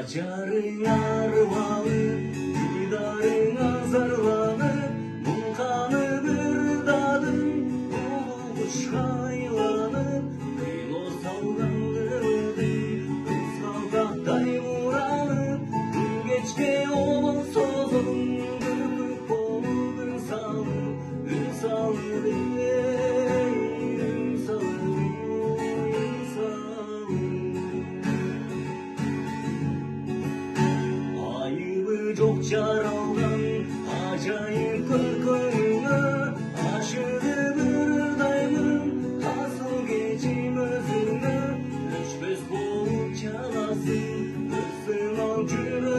Acarın arvalı, didarın azarlanı, Munkanı bir dadın, bulmuş hayvanı, Kıylo sallandırdı, kıskaldaktay vuranı, Geçke olun sozun, gırgıp olun ünsalı, ünsalı değil, ünsalı, ünsalı. Ayıbı çok çaraldan, acayip kırkırına, aşırı bir daymın, asıl geçim özüne, üç beş bolup çalasın, üstün al küre.